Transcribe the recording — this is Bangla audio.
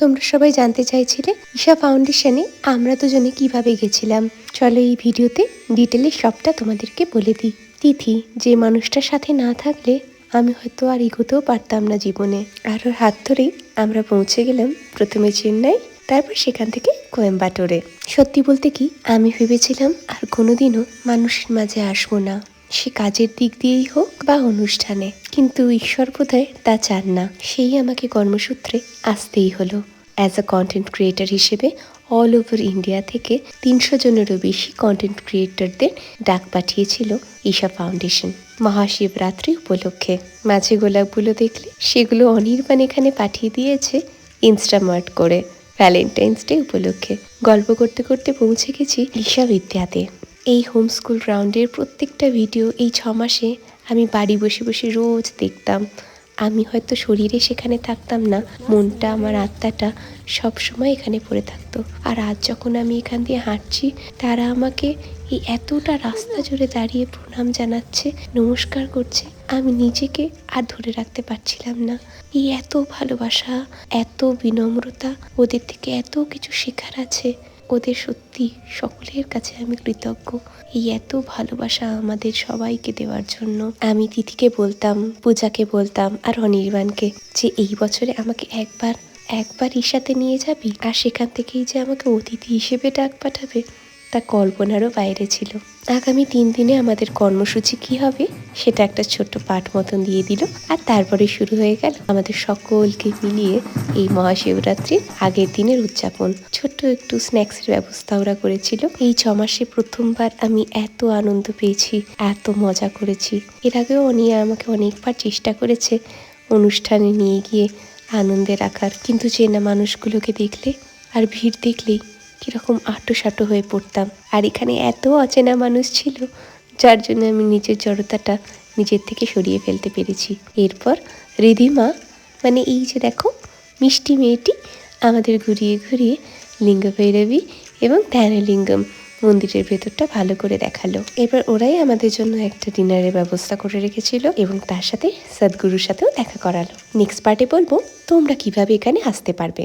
তোমরা সবাই জানতে চাইছিলে ঈশা ফাউন্ডেশনে আমরা দুজনে কিভাবে গেছিলাম। চলো এই ভিডিওতে ডিটেলে সবটা তোমাদেরকে বলে দিই। তিথি যে মানুষটার সাথে না থাকলে আমি হয়তো আর এগোতেও পারতাম না জীবনে। আর ওর হাত ধরেই আমরা পৌঁছে গেলাম প্রথমে চেন্নাই, তারপর সেখান থেকে কোয়েম্বাটোরে। সত্যি বলতে কি, আমি ভেবেছিলাম আর কোনোদিনও মানুষের মাঝে আসবো না, সে কাজের দিক দিয়েই হোক বা অনুষ্ঠানে, কিন্তু ঈশ্বর বোধহয় তা চান না, সেই আমাকে কর্মসূত্রে আসতেই হলো। অ্যাজ আ কন্টেন্ট ক্রিয়েটার হিসেবে অল ওভার ইন্ডিয়া থেকে 300 জনেরও বেশি কন্টেন্ট ক্রিয়েটরদের ডাক পাঠিয়েছিল ঈশা ফাউন্ডেশন মহাশিবরাত্রি উপলক্ষে। মাঝে গোলাপগুলো দেখলে সেগুলো অনির্বাণ এখানে পাঠিয়ে দিয়েছে ইনস্টামার্ট করে ভ্যালেন্টাইন্স ডে উপলক্ষে। গল্প করতে করতে পৌঁছে গেছি ঈশা বিদ্যাতে। এই হোম স্কুল গ্রাউন্ডের প্রত্যেকটা ভিডিও এই 6 মাসে আমি বাড়ি বসে বসে রোজ দেখতাম। আমি হয়তো শরীরে সেখানে থাকতাম না, মনটা আমার আত্মাটা সবসময় এখানে পড়ে থাকতো। আর আজ যখন আমি এখান দিয়ে হাঁটছি, তারা আমাকে এই এতটা রাস্তা জুড়ে দাঁড়িয়ে প্রণাম জানাচ্ছে, নমস্কার করছে, আমি নিজেকে আর ধরে রাখতে পারছিলাম না। এই এত ভালোবাসা, এত বিনম্রতা, ওদের থেকে এত কিছু শেখার আছে। ওদের সত্যি সকলের কাছে আমি কৃতজ্ঞ এই এত ভালোবাসা আমাদের সবাইকে দেওয়ার জন্য। আমি তিথিকে বলতাম, পূজাকে বলতাম আর অনির্বাণকে যে এই বছরে আমাকে একবার ঈশাতে নিয়ে যাবি। আর সেখান থেকেই যে আমাকে অতিথি হিসেবে ডাক পাঠাবে তা কল্পনারও বাইরে ছিল। আগামী 3 দিনে আমাদের কর্মসূচি কি হবে সেটা একটা ছোট্ট পাঠ মতন দিয়ে দিল। আর তারপরে শুরু হয়ে গেল আমাদের সকলকে মিলিয়ে এই মহাশিবরাত্রির আগের দিনের উদযাপন। ছোট্ট একটু স্ন্যাক্সের ব্যবস্থা ওরা করেছিল। এই 6 মাসে প্রথমবার আমি এত আনন্দ পেয়েছি, এত মজা করেছি। এর আগেও অনিয়া আমাকে অনেকবার চেষ্টা করেছে অনুষ্ঠানে নিয়ে গিয়ে আনন্দে রাখার, কিন্তু চেনা মানুষগুলোকে দেখলে আর ভিড় দেখলেই কিরকম আটো হয়ে পড়তাম। আর এখানে এত অচেনা মানুষ ছিল যার জন্য আমি নিজের জড়তাটা নিজের থেকে সরিয়ে ফেলতে পেরেছি। এরপর রিধিমা, মানে এই যে দেখো মিষ্টি মেয়েটি, আমাদের ঘুরিয়ে ঘুরিয়ে লিঙ্গ ভৈরবী এবং ধ্যানলিঙ্গম মন্দিরের ভেতরটা ভালো করে দেখালো। এবার ওরাই আমাদের জন্য একটা ডিনারের ব্যবস্থা করে রেখেছিল এবং তার সাথে সদ্গুরুর সাথেও দেখা করালো। নেক্সট পার্টে বলবো তোমরা কিভাবে এখানে আসতে পারবে।